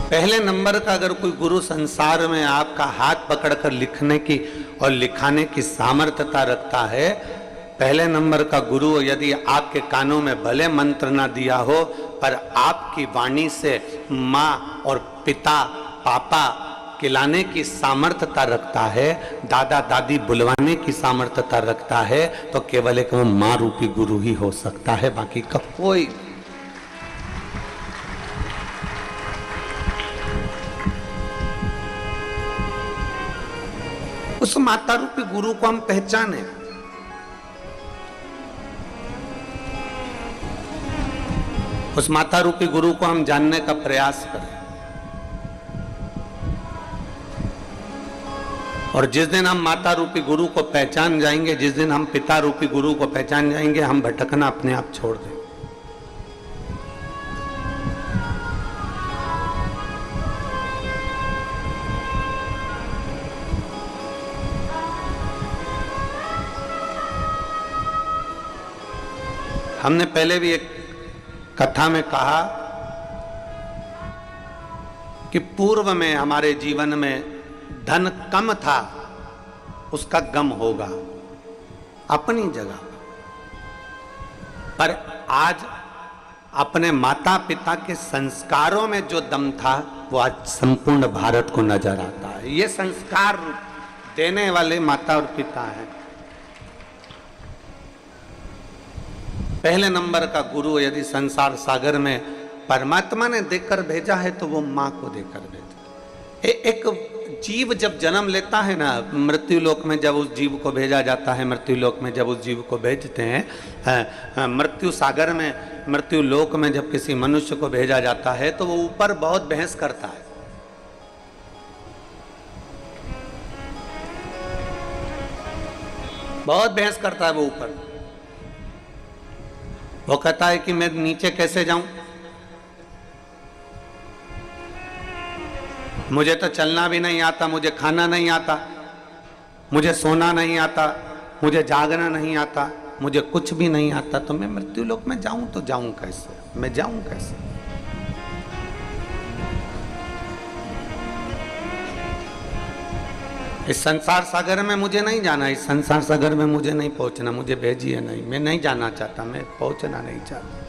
पहले नंबर का अगर कोई गुरु संसार में आपका हाथ पकड़कर लिखने की और लिखाने की सामर्थ्यता रखता है, पहले नंबर का गुरु यदि आपके कानों में भले मंत्र ना दिया हो पर आपकी वाणी से माँ और पिता पापा खिलाने की सामर्थ्यता रखता है, दादा दादी बुलवाने की सामर्थ्यता रखता है, तो केवल एक वो माँ रूपी गुरु ही हो सकता है, बाकी का कोई। उस माता रूपी गुरु को हम पहचाने, उस माता रूपी गुरु को हम जानने का प्रयास करें। और जिस दिन हम माता रूपी गुरु को पहचान जाएंगे, जिस दिन हम पिता रूपी गुरु को पहचान जाएंगे, हम भटकना अपने आप छोड़ देंगे। हमने पहले भी एक कथा में कहा कि पूर्व में हमारे जीवन में धन कम था, उसका गम होगा अपनी जगह, पर आज अपने माता पिता के संस्कारों में जो दम था वो आज संपूर्ण भारत को नजर आता है। ये संस्कार देने वाले माता और पिता हैं। पहले नंबर का गुरु यदि संसार सागर में परमात्मा ने देकर भेजा है तो वो माँ को देकर भेजा। एक जीव जब जन्म लेता है ना, मृत्यु लोक में जब उस जीव को भेजा जाता है, मृत्यु लोक में जब उस जीव को भेजते हैं, मृत्यु सागर में, मृत्यु लोक में जब किसी मनुष्य को भेजा जाता है तो वो ऊपर बहुत बहस करता है। बहुत बहस करता है वो ऊपर। वो कहता है कि मैं नीचे कैसे जाऊं, मुझे तो चलना भी नहीं आता, मुझे खाना नहीं आता, मुझे सोना नहीं आता, मुझे जागना नहीं आता, मुझे कुछ भी नहीं आता, तो मैं मृत्यु लोक में जाऊं तो जाऊं कैसे, मैं जाऊं कैसे। इस संसार सागर में मुझे नहीं जाना, इस संसार सागर में मुझे नहीं पहुंचना, मुझे भेजिए नहीं, मैं नहीं जाना चाहता, मैं पहुंचना नहीं चाहता।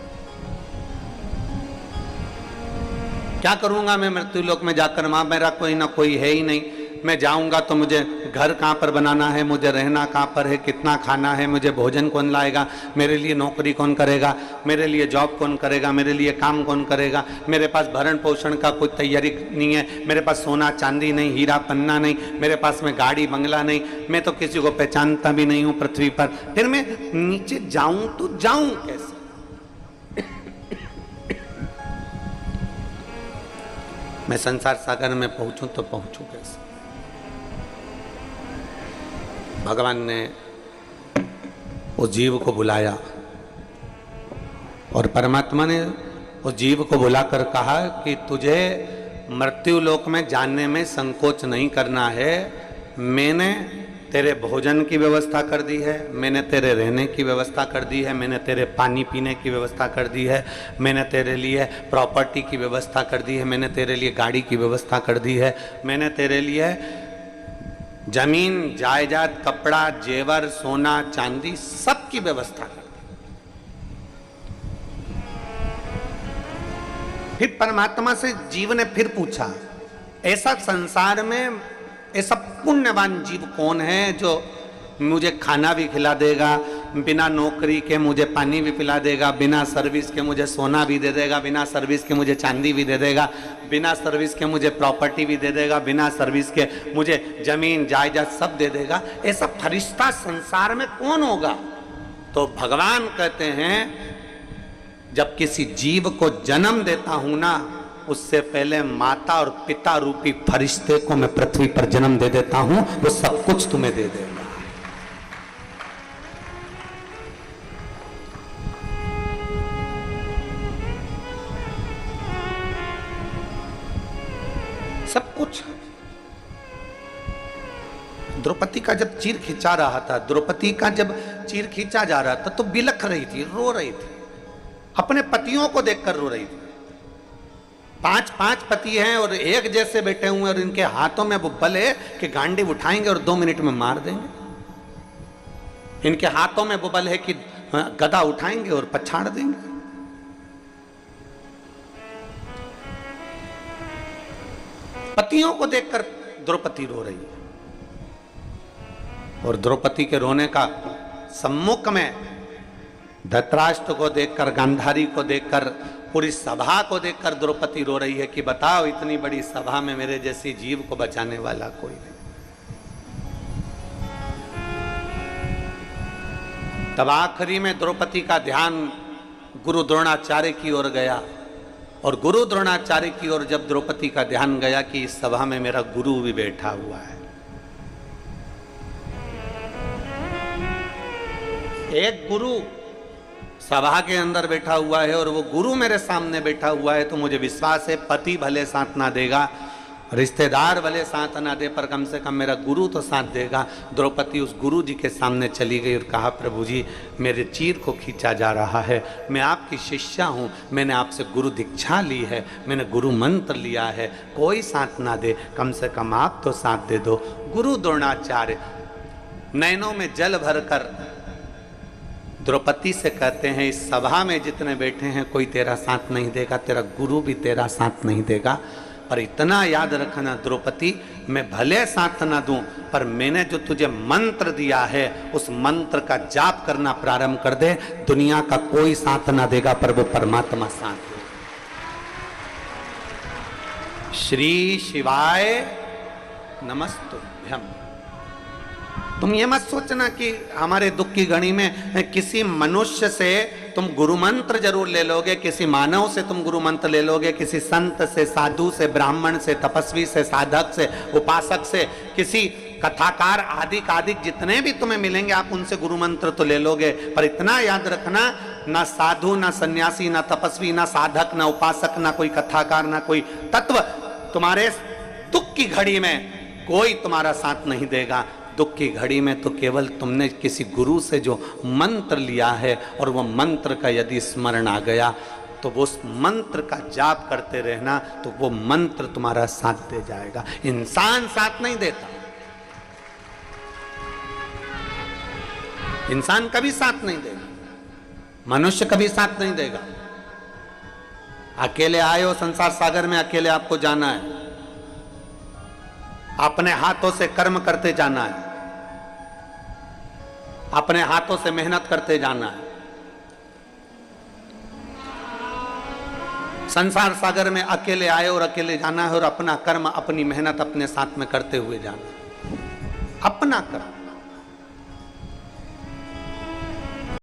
क्या करूंगा मैं मृत्यु लोक में जाकर, वहां मेरा कोई ना कोई है ही नहीं। मैं जाऊंगा तो मुझे घर कहाँ पर बनाना है, मुझे रहना कहाँ पर है, कितना खाना है, मुझे भोजन कौन लाएगा, मेरे लिए नौकरी कौन करेगा, मेरे लिए जॉब कौन करेगा, मेरे लिए काम कौन करेगा, मेरे पास भरण पोषण का कोई तैयारी नहीं है, मेरे पास सोना चांदी नहीं, हीरा पन्ना नहीं, मेरे पास में गाड़ी बंगला नहीं, मैं तो किसी को पहचानता भी नहीं हूँ पृथ्वी पर, फिर मैं नीचे जाऊं तो जाऊं कैसे। मैं संसार सागर में पहुंचूं तो पहुंचूं कैसे। भगवान ने उस जीव को बुलाया और परमात्मा ने उस जीव को बुलाकर कहा कि तुझे मृत्यु लोक में जाने में संकोच नहीं करना है। मैंने तेरे भोजन की व्यवस्था कर दी है, मैंने तेरे रहने की व्यवस्था कर दी है, मैंने तेरे पानी पीने की व्यवस्था कर दी है, मैंने तेरे लिए प्रॉपर्टी की व्यवस्था कर दी है, मैंने तेरे लिए गाड़ी की व्यवस्था कर दी है, मैंने तेरे लिए जमीन जायदाद कपड़ा जेवर सोना चांदी सब की व्यवस्था कर दी। फिर परमात्मा से जीव ने फिर पूछा, ऐसा संसार में ऐसा पुण्यवान जीव कौन है जो मुझे खाना भी खिला देगा, बिना नौकरी के मुझे पानी भी पिला देगा, बिना सर्विस के मुझे सोना भी दे देगा, बिना सर्विस के मुझे चांदी भी दे देगा, बिना सर्विस के मुझे प्रॉपर्टी भी दे देगा, बिना सर्विस के मुझे जमीन जायदाद सब दे देगा। ऐसा फरिश्ता संसार में कौन होगा? तो भगवान कहते हैं जब किसी जीव को जन्म देता हूं ना, उससे पहले माता और पिता रूपी फरिश्ते को मैं पृथ्वी पर जन्म दे देता हूं, वो सब कुछ तुम्हें दे देगा। सब कुछ। द्रौपदी का जब चीर खींचा रहा था, द्रौपदी का जब चीर खींचा जा रहा था तो बिलख रही थी, रो रही थी, अपने पतियों को देखकर रो रही थी। पांच पांच पति हैं और एक जैसे बैठे हुए हैं और इनके हाथों में वो बल है कि गांडी उठाएंगे और 2 मिनट में मार देंगे। इनके हाथों में वो बल है कि गदा उठाएंगे और पछाड़ देंगे। पतियों को देखकर द्रौपदी रो रही है और द्रौपदी के रोने का सम्मुख में धृतराष्ट्र को देखकर, गांधारी को देखकर, पूरी सभा को देखकर द्रौपदी रो रही है कि बताओ इतनी बड़ी सभा में मेरे जैसी जीव को बचाने वाला कोई नहीं। तब आखिरी में द्रौपदी का ध्यान गुरु द्रोणाचार्य की ओर गया और गुरु द्रोणाचार्य की ओर जब द्रौपदी का ध्यान गया कि इस सभा में मेरा गुरु भी बैठा हुआ है। एक गुरु सभा के अंदर बैठा हुआ है और वो गुरु मेरे सामने बैठा हुआ है, तो मुझे विश्वास है पति भले साथ ना देगा, रिश्तेदार भले साथ ना दे, पर कम से कम मेरा गुरु तो साथ देगा। द्रौपदी उस गुरु जी के सामने चली गई और कहा, प्रभु जी मेरे चीर को खींचा जा रहा है, मैं आपकी शिष्या हूँ, मैंने आपसे गुरु दीक्षा ली है, मैंने गुरु मंत्र लिया है, कोई साथ ना दे, कम से कम आप तो साथ दे दो। गुरु द्रोणाचार्य नैनों में जल भरकर द्रौपदी से कहते हैं, इस सभा में जितने बैठे हैं कोई तेरा साथ नहीं देगा, तेरा गुरु भी तेरा साथ नहीं देगा, पर इतना याद रखना द्रौपदी, मैं भले साथ ना दूं, पर मैंने जो तुझे मंत्र दिया है उस मंत्र का जाप करना प्रारंभ कर दे, दुनिया का कोई साथ ना देगा पर वो परमात्मा साथ देगा। श्री शिवाय नमस्तुभ्यम। तुम ये मत सोचना कि हमारे दुख की घड़ी में किसी मनुष्य से तुम गुरु मंत्र जरूर ले लोगे, किसी मानव से तुम गुरु मंत्र ले लोगे, किसी संत से, साधु से, ब्राह्मण से, तपस्वी से, साधक से, उपासक से, किसी कथाकार आदि जितने भी तुम्हें मिलेंगे आप उनसे गुरु मंत्र तो ले लोगे, पर इतना याद रखना, ना साधु, ना सन्यासी, ना तपस्वी, ना साधक, ना उपासक, ना कोई कथाकार, ना कोई तत्व तुम्हारे दुख की घड़ी में कोई तुम्हारा साथ नहीं देगा। दुख की घड़ी में तो केवल तुमने किसी गुरु से जो मंत्र लिया है और वो मंत्र का यदि स्मरण आ गया तो वो उस मंत्र का जाप करते रहना, तो वो मंत्र तुम्हारा साथ दे जाएगा। इंसान साथ नहीं देता, इंसान कभी साथ नहीं देगा, मनुष्य कभी साथ नहीं देगा। अकेले आए हो संसार सागर में, अकेले आपको जाना है, अपने हाथों से कर्म करते जाना है, अपने हाथों से मेहनत करते जाना है। संसार सागर में अकेले आए और अकेले जाना है और अपना कर्म, अपनी मेहनत अपने साथ में करते हुए जाना है। अपना कर्म